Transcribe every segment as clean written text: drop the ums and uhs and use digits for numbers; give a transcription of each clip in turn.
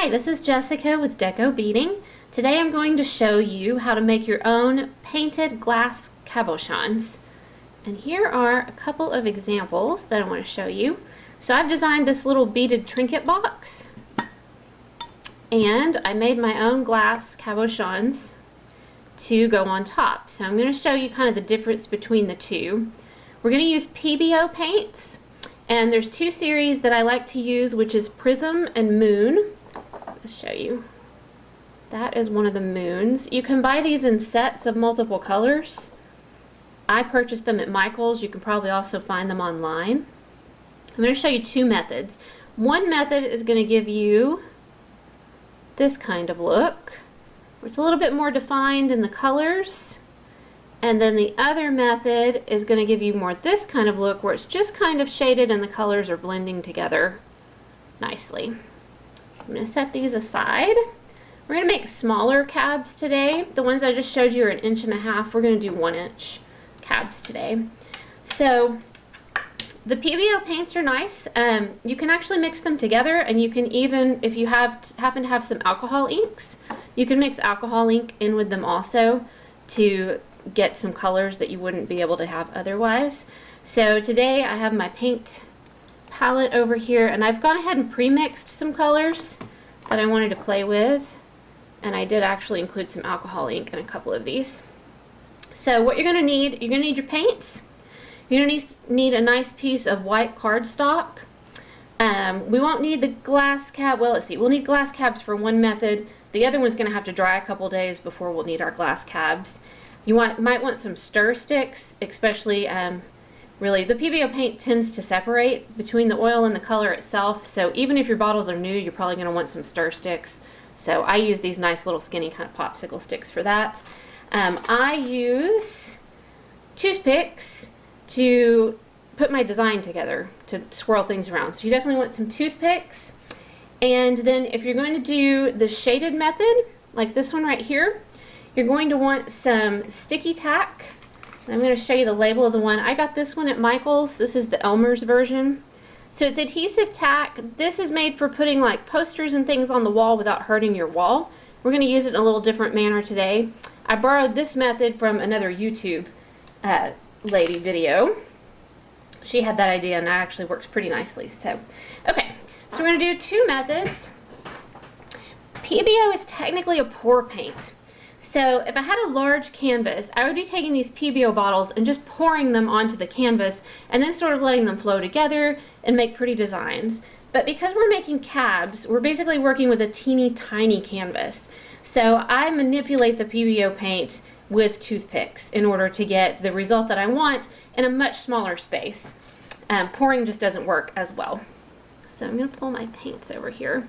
Hi, this is Jessica with Deco Beading. Today I'm going to show you how to make your own painted glass cabochons. And here are a couple of examples that I want to show you. So I've designed this little beaded trinket box, and I made my own glass cabochons to go on top. So I'm going to show you kind of the difference between the two. We're going to use Pebeo paints, and there's two series that I like to use, which is Prism and Moon. I'll show you. That is one of the moons. You can buy these in sets of multiple colors. I purchased them at Michael's. You can probably also find them online. I'm going to show you two methods. One method is going to give you this kind of look, where it's a little bit more defined in the colors. And then the other method is going to give you more this kind of look, where it's just kind of shaded and the colors are blending together nicely. I'm going to set these aside. We're going to make smaller cabs today. The ones I just showed you are 1.5 inches. We're going to do 1-inch cabs today. So the Pebeo paints are nice. You can actually mix them together, and you can even, if you happen to have some alcohol inks, you can mix alcohol ink in with them also to get some colors that you wouldn't be able to have otherwise. So today I have my paint palette over here, and I've gone ahead and pre-mixed some colors that I wanted to play with, and I did actually include some alcohol ink in a couple of these. So what you're going to need your paints. You're going to need a nice piece of white cardstock. We won't need the glass cab. Well, let's see. We'll need glass cabs for one method. The other one's going to have to dry a couple days before we'll need our glass cabs. You might want some stir sticks, especially really, the Pebeo paint tends to separate between the oil and the color itself, so even if your bottles are new, you're probably going to want some stir sticks. So I use these nice little skinny kind of popsicle sticks for that. I use toothpicks to put my design together, to swirl things around. So you definitely want some toothpicks. And then if you're going to do the shaded method, like this one right here, you're going to want some sticky tack. I'm going to show you the label of the one. I got this one at Michael's. This is the Elmer's version. So it's adhesive tack. This is made for putting like posters and things on the wall without hurting your wall. We're going to use it in a little different manner today. I borrowed this method from another YouTube lady video. She had that idea, and that actually works pretty nicely. So, okay, so we're going to do two methods. Pebeo is technically a pour paint. So if I had a large canvas, I would be taking these Pebeo bottles and just pouring them onto the canvas and then sort of letting them flow together and make pretty designs. But because we're making cabs, we're basically working with a teeny tiny canvas. So I manipulate the Pebeo paint with toothpicks in order to get the result that I want in a much smaller space. Pouring just doesn't work as well. So I'm going to pull my paints over here.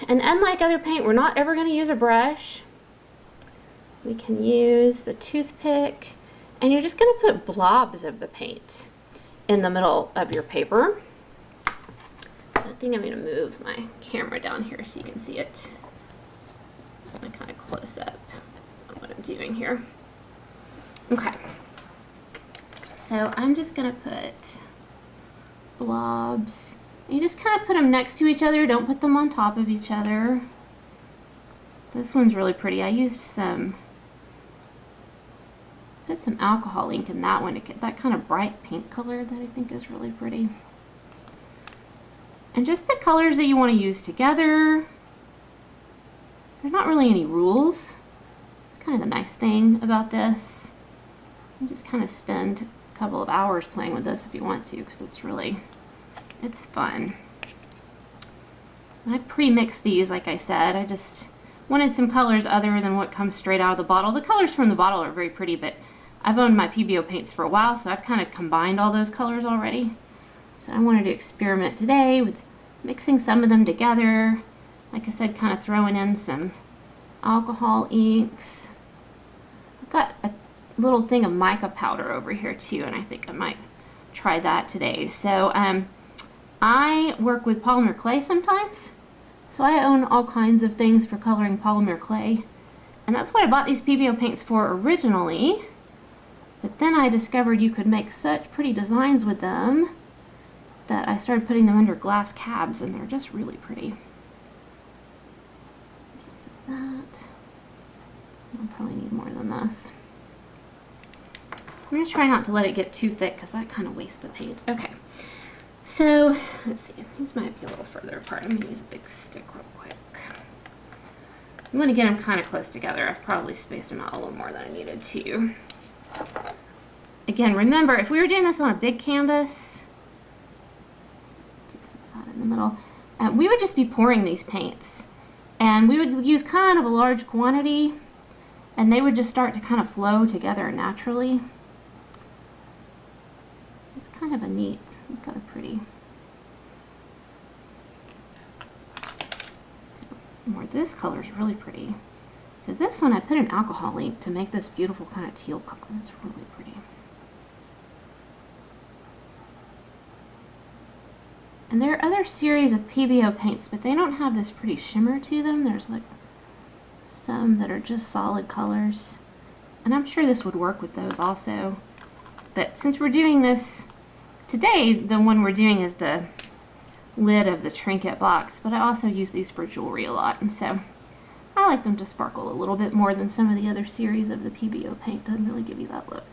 And unlike other paint, we're not ever going to use a brush. We can use the toothpick, and you're just going to put blobs of the paint in the middle of your paper. I think I'm going to move my camera down here so you can see it. I'm going to kind of close up on what I'm doing here. Okay. So I'm just going to put blobs. You just kind of put them next to each other. Don't put them on top of each other. This one's really pretty. I used put some alcohol ink in that one to get that kind of bright pink color that I think is really pretty. And just pick colors that you want to use together. There's not really any rules. It's kind of the nice thing about this. You just kind of spend a couple of hours playing with this if you want to, because it's fun. And I pre-mixed these, like I said. I just wanted some colors other than what comes straight out of the bottle. The colors from the bottle are very pretty, but I've owned my Pebeo paints for a while, so I've kind of combined all those colors already. So I wanted to experiment today with mixing some of them together. Like I said, kind of throwing in some alcohol inks. I've got a little thing of mica powder over here too, and I think I might try that today. So I work with polymer clay sometimes, so I own all kinds of things for coloring polymer clay, and that's what I bought these Pebeo paints for originally. But then I discovered you could make such pretty designs with them that I started putting them under glass cabs, and they're just really pretty. that. I'll probably need more than this. I'm going to try not to let it get too thick because that kind of wastes the paint. Okay, so let's see. These might be a little further apart. I'm going to use a big stick real quick. I'm going to get them kind of close together. I've probably spaced them out a little more than I needed to. Again, remember, if we were doing this on a big canvas, do some of that in the middle, we would just be pouring these paints. And we would use kind of a large quantity, and they would just start to kind of flow together naturally. It's kind of a neat, it's got a pretty, more, this color is really pretty. So this one I put an alcohol ink to make this beautiful kind of teal color. It's really pretty. And there are other series of Pebeo paints, but they don't have this pretty shimmer to them. There's like some that are just solid colors. And I'm sure this would work with those also. But since we're doing this today, the one we're doing is the lid of the trinket box. But I also use these for jewelry a lot. And so I like them to sparkle a little bit more than some of the other series of the Pebeo paint. Doesn't really give you that look.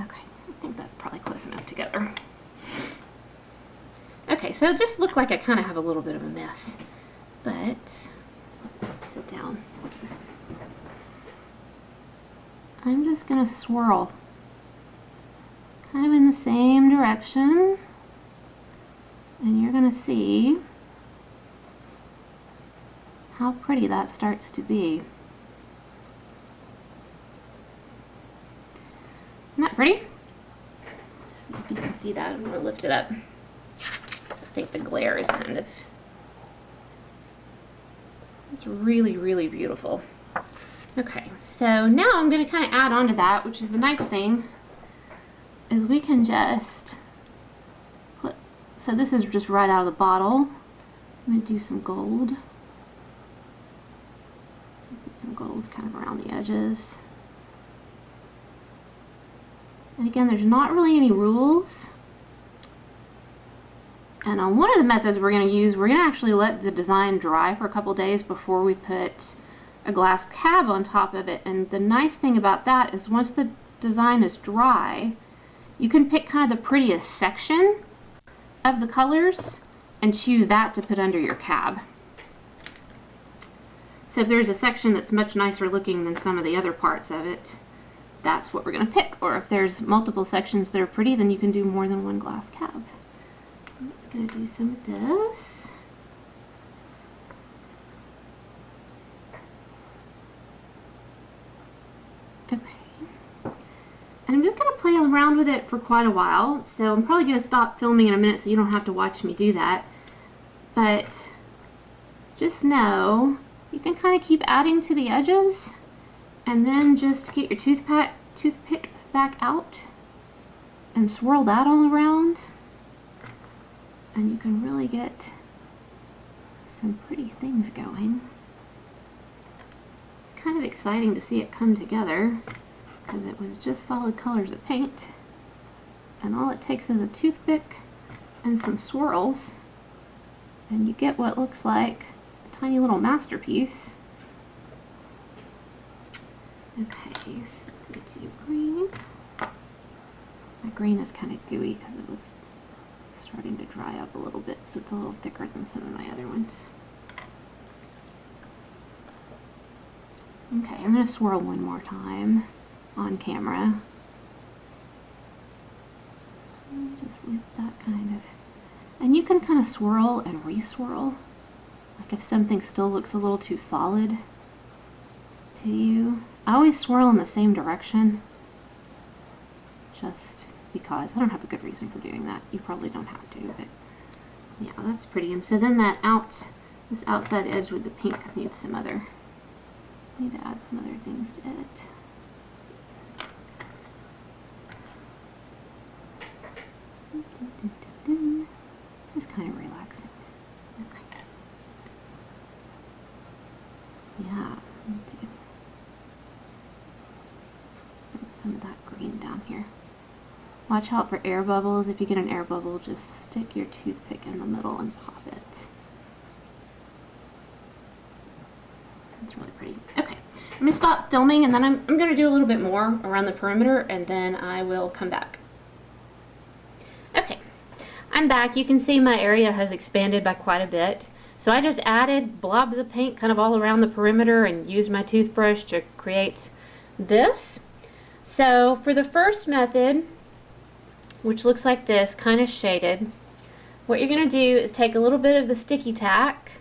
Okay, I think that's probably close enough together. Okay, so it just looked like I kind of have a little bit of a mess, but let's sit down. Okay. I'm just going to swirl kind of in the same direction, and you're going to see how pretty that starts to be. Isn't that pretty? If you can see that, I'm going to lift it up. I think the glare is kind of, it's really, really beautiful. Okay, so now I'm going to kind of add on to that, which is the nice thing, is we can just put, so this is just right out of the bottle. I'm going to do some gold. Put some gold kind of around the edges. And again, there's not really any rules. And on one of the methods we're going to use, we're going to actually let the design dry for a couple days before we put a glass cab on top of it. And the nice thing about that is once the design is dry, you can pick kind of the prettiest section of the colors and choose that to put under your cab. So if there's a section that's much nicer looking than some of the other parts of it, that's what we're going to pick. Or if there's multiple sections that are pretty, then you can do more than one glass cab. I'm just going to do some of this. Okay. And I'm just going to play around with it for quite a while. So I'm probably going to stop filming in a minute so you don't have to watch me do that. But just know you can kind of keep adding to the edges and then just get your toothpick back out and swirl that all around. And you can really get some pretty things going. It's kind of exciting to see it come together because it was just solid colors of paint. And all it takes is a toothpick and some swirls and you get what looks like a tiny little masterpiece. Okay, so I'm going to do green. My green is kind of gooey because it was starting to dry up a little bit, so it's a little thicker than some of my other ones. Okay, I'm going to swirl one more time on camera. Just leave that kind of, and you can kind of swirl and re-swirl, like if something still looks a little too solid to you. I always swirl in the same direction, just because I don't have a good reason for doing that. You probably don't have to, but yeah, that's pretty. And so then this outside edge with the pink needs some other, I need to add some other things to it. It's kind of relaxing. Okay. Yeah, me too. Put some of that green down here. Watch out for air bubbles. If you get an air bubble, just stick your toothpick in the middle and pop it. It's really pretty. Okay, I'm gonna stop filming and then I'm gonna do a little bit more around the perimeter and then I will come back. Okay, I'm back. You can see my area has expanded by quite a bit. So I just added blobs of paint kind of all around the perimeter and used my toothbrush to create this. So for the first method, which looks like this, kind of shaded, what you're going to do is take a little bit of the sticky tack,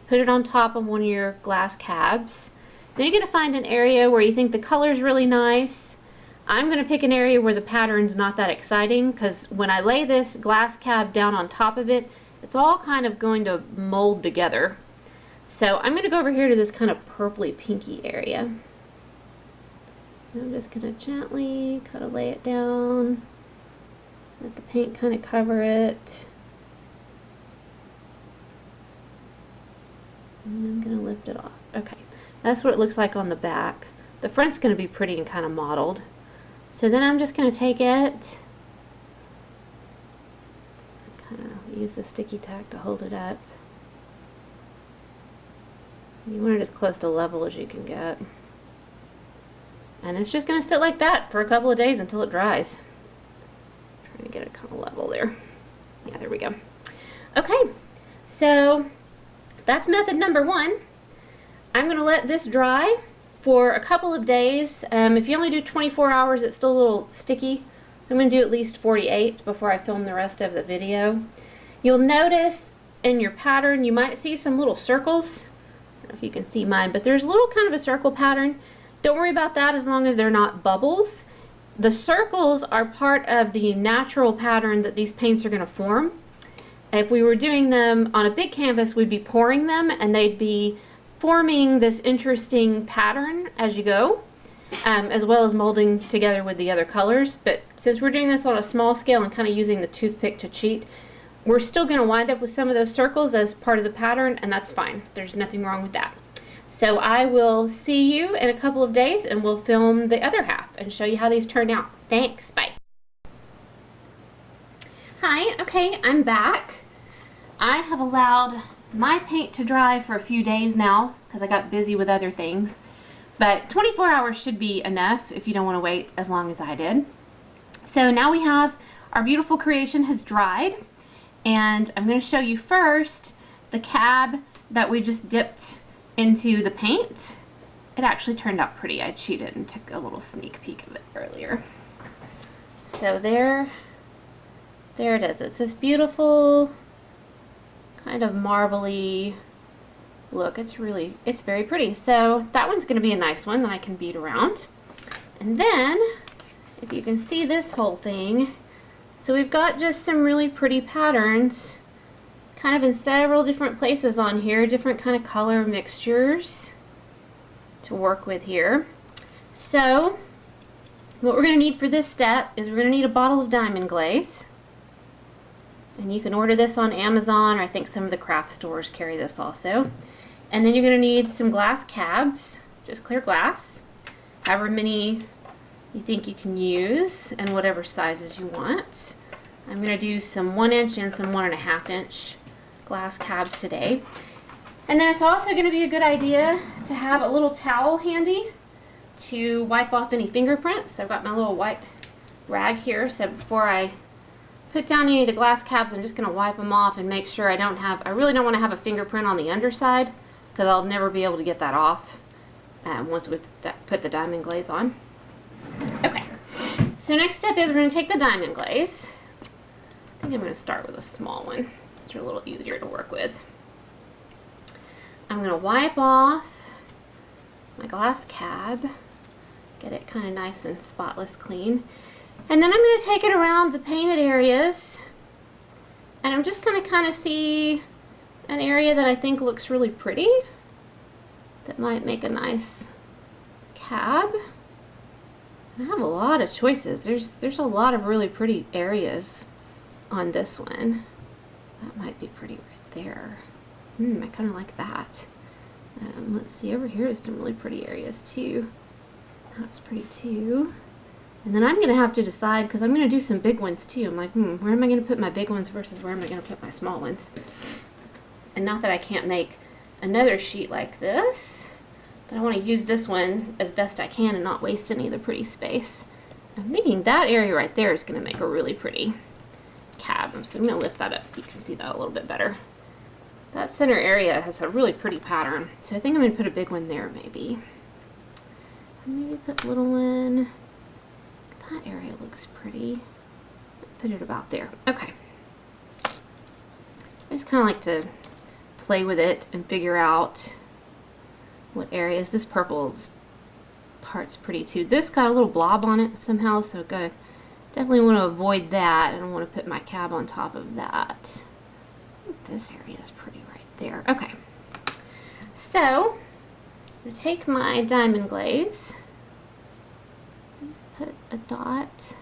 put it on top of one of your glass cabs. Then you're going to find an area where you think the color is really nice. I'm going to pick an area where the pattern's not that exciting, because when I lay this glass cab down on top of it, it's all kind of going to mold together. So I'm going to go over here to this kind of purpley pinky area. I'm just going to gently kind of lay it down, let the paint kind of cover it. And I'm going to lift it off. Okay, that's what it looks like on the back. The front's going to be pretty and kind of mottled. So then I'm just going to take it, kind of use the sticky tack to hold it up. You want it as close to level as you can get. And it's just going to sit like that for a couple of days until it dries. Trying to get it kind of level there. Yeah, there we go. Okay, so that's method number one. I'm going to let this dry for a couple of days. If you only do 24 hours, it's still a little sticky. I'm going to do at least 48 before I film the rest of the video. You'll notice in your pattern, you might see some little circles. I don't know if you can see mine, but there's a little kind of a circle pattern. Don't worry about that as long as they're not bubbles. The circles are part of the natural pattern that these paints are going to form. If we were doing them on a big canvas, we'd be pouring them and they'd be forming this interesting pattern as you go, as well as molding together with the other colors. But since we're doing this on a small scale and kind of using the toothpick to cheat, we're still going to wind up with some of those circles as part of the pattern, and that's fine. There's nothing wrong with that. So I will see you in a couple of days and we'll film the other half and show you how these turn out. Thanks, bye. Hi, okay, I'm back. I have allowed my paint to dry for a few days now because I got busy with other things, but 24 hours should be enough if you don't want to wait as long as I did. So now we have our beautiful creation has dried, and I'm going to show you first the cab that we just dipped into the paint. It actually turned out pretty. I cheated and took a little sneak peek of it earlier. So there it is. It's this beautiful kind of marbly look. It's very pretty. So that one's going to be a nice one that I can bead around. And then if you can see this whole thing, so we've got just some really pretty patterns kind of in several different places on here, different kind of color mixtures to work with here. So what we're going to need for this step is we're going to need a bottle of diamond glaze. And you can order this on Amazon, or I think some of the craft stores carry this also. And then you're going to need some glass cabs, just clear glass, however many you think you can use, and whatever sizes you want. I'm going to do some 1 inch and some 1.5 inch glass cabs today. And then it's also going to be a good idea to have a little towel handy to wipe off any fingerprints. I've got my little white rag here, so before I put down any of the glass cabs, I'm just going to wipe them off and make sure I really don't want to have a fingerprint on the underside, because I'll never be able to get that off once we put the diamond glaze on. Okay, so next step is we're going to take the diamond glaze. I think I'm going to start with a small one. It's a little easier to work with. I'm going to wipe off my glass cab, get it kind of nice and spotless clean. And then I'm going to take it around the painted areas, and I'm just going to kind of see an area that I think looks really pretty, that might make a nice cab. I have a lot of choices. There's a lot of really pretty areas on this one. That might be pretty right there. I kind of like that. Let's see, over here there's some really pretty areas too. That's pretty too. And then I'm going to have to decide, because I'm going to do some big ones too. I'm like, where am I going to put my big ones versus where am I going to put my small ones? And not that I can't make another sheet like this, But I want to use this one as best I can and not waste any of the pretty space. I'm thinking that area right there is going to make a really pretty cab. So I'm going to lift that up so you can see that a little bit better. That center area has a really pretty pattern, so I think I'm going to put a big one there maybe. Maybe put a little one. That area looks pretty. Put it about there. Okay. I just kind of like to play with it and figure out what areas. This purple part's pretty too. This got a little blob on it somehow, so definitely want to avoid that. I don't want to put my cab on top of that. This area is pretty right there. Okay. So, I'm going to take my diamond glaze. Just put a dot.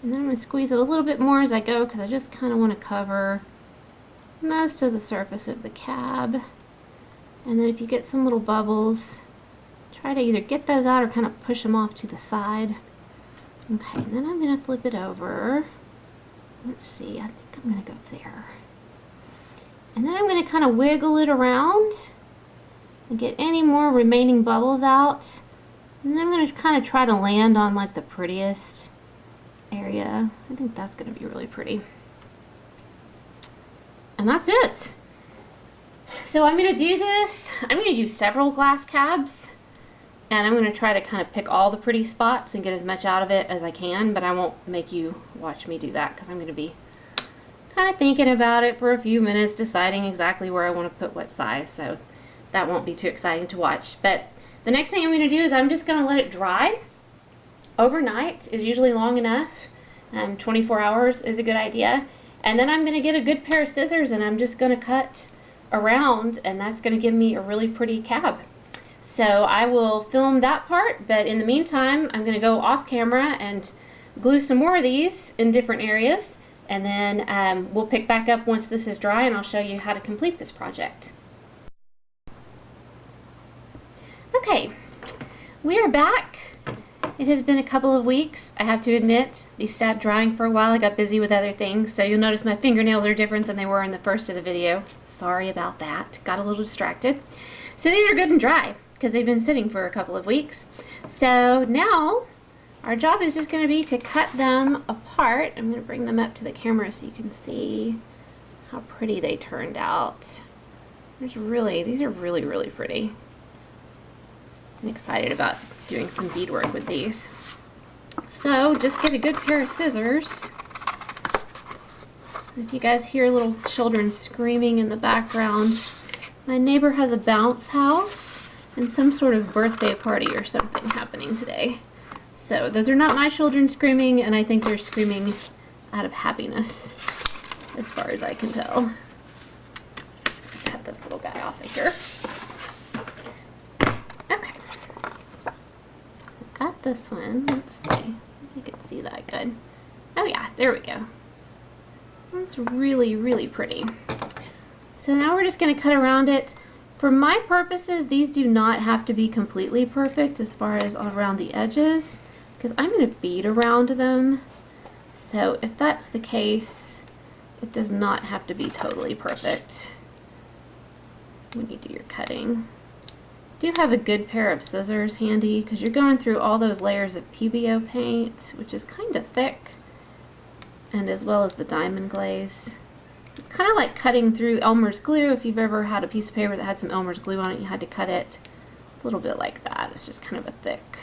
And then I'm going to squeeze it a little bit more as I go because I just kind of want to cover most of the surface of the cab. And then if you get some little bubbles, try to either get those out or kind of push them off to the side. Okay, and then I'm going to flip it over. Let's see, I think I'm going to go there. And then I'm going to kind of wiggle it around and get any more remaining bubbles out. And then I'm going to kind of try to land on like the prettiest area. I think that's going to be really pretty. And that's it. So I'm going to do this. I'm going to use several glass cabs. And I'm going to try to kind of pick all the pretty spots and get as much out of it as I can. But I won't make you watch me do that because I'm going to be kind of thinking about it for a few minutes, deciding exactly where I want to put what size. So that won't be too exciting to watch. But the next thing I'm going to do is I'm just going to let it dry. Overnight is usually long enough. 24 hours is a good idea. And then I'm going to get a good pair of scissors and I'm just going to cut around, and that's going to give me a really pretty cab. So I will film that part, but in the meantime I'm going to go off camera and glue some more of these in different areas, and then we'll pick back up once this is dry and I'll show you how to complete this project. Okay, we are back. It has been a couple of weeks, I have to admit. These sat drying for a while. I got busy with other things, so you'll notice my fingernails are different than they were in the first of the video. Sorry about that. Got a little distracted. So these are good and dry because they've been sitting for a couple of weeks. So now our job is just going to be to cut them apart. I'm going to bring them up to the camera so you can see how pretty they turned out. These are really, really pretty. I'm excited about doing some beadwork with these. So just get a good pair of scissors. If you guys hear little children screaming in the background, my neighbor has a bounce house and some sort of birthday party or something happening today. So those are not my children screaming, and I think they're screaming out of happiness as far as I can tell. Cut this little guy off of here. Okay. I've got this one. Let's see if you can see that good. Oh yeah, there we go. That's really, really pretty. So now we're just going to cut around it. For my purposes, these do not have to be completely perfect as far as around the edges, because I'm going to bead around them. So if that's the case, it does not have to be totally perfect when you do your cutting. Do have a good pair of scissors handy because you're going through all those layers of Pebeo paint, which is kind of thick, and as well as the diamond glaze. It's kind of like cutting through Elmer's glue. If you've ever had a piece of paper that had some Elmer's glue on it, you had to cut it. It's a little bit like that. It's just kind of a thick.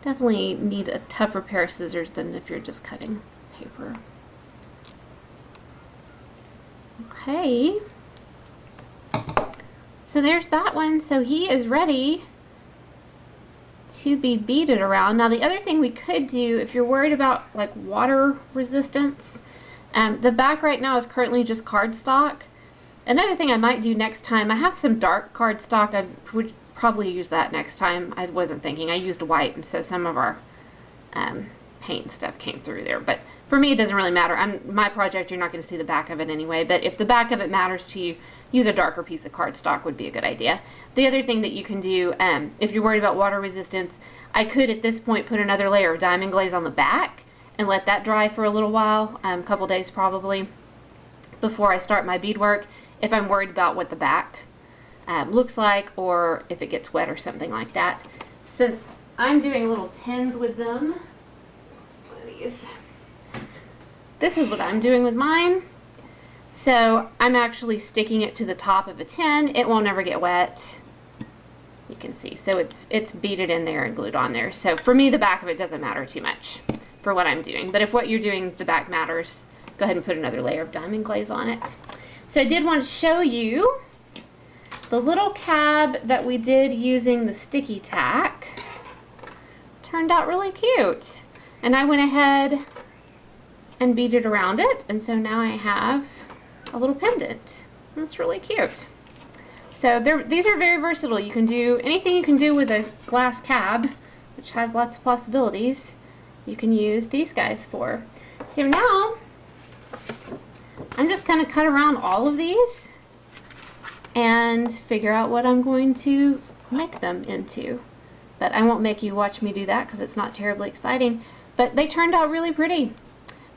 Definitely need a tougher pair of scissors than if you're just cutting paper. Okay. So there's that one. So he is ready to be beaded around. Now the other thing we could do, if you're worried about like water resistance, the back right now is currently just cardstock. Another thing I might do next time, I have some dark cardstock. I would probably use that next time. I wasn't thinking. I used white, and so some of our paint and stuff came through there. But for me, it doesn't really matter. My project, you're not going to see the back of it anyway. But if the back of it matters to you, use a darker piece of cardstock would be a good idea. The other thing that you can do, if you're worried about water resistance, I could at this point put another layer of diamond glaze on the back and let that dry for a little while, a couple days probably, before I start my beadwork, if I'm worried about what the back looks like, or if it gets wet or something like that. Since I'm doing little tins with them, one of these, this is what I'm doing with mine. So I'm actually sticking it to the top of a tin. It won't ever get wet. You can see, so it's beaded in there and glued on there. So for me, the back of it doesn't matter too much for what I'm doing. But if what you're doing, the back matters, go ahead and put another layer of diamond glaze on it. So I did want to show you the little cab that we did using the sticky tack. Turned out really cute. And I went ahead and beaded around it, and so now I have a little pendant. That's really cute. So these are very versatile. You can do anything you can do with a glass cab, which has lots of possibilities, you can use these guys for. So now I'm just going to cut around all of these and figure out what I'm going to make them into. But I won't make you watch me do that because it's not terribly exciting. But they turned out really pretty.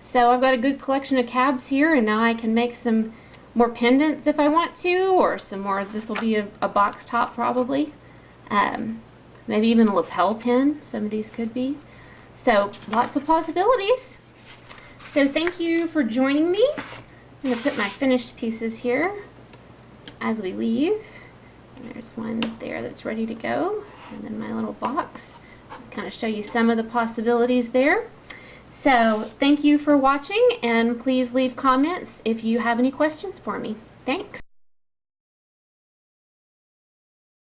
So I've got a good collection of cabs here, and now I can make some more pendants if I want to, or some more. This will be a box top probably. Maybe even a lapel pin. Some of these could be. So lots of possibilities. So thank you for joining me. I'm going to put my finished pieces here as we leave. And there's one there that's ready to go. And then my little box. Just kind of show you some of the possibilities there. So thank you for watching, and please leave comments if you have any questions for me. Thanks.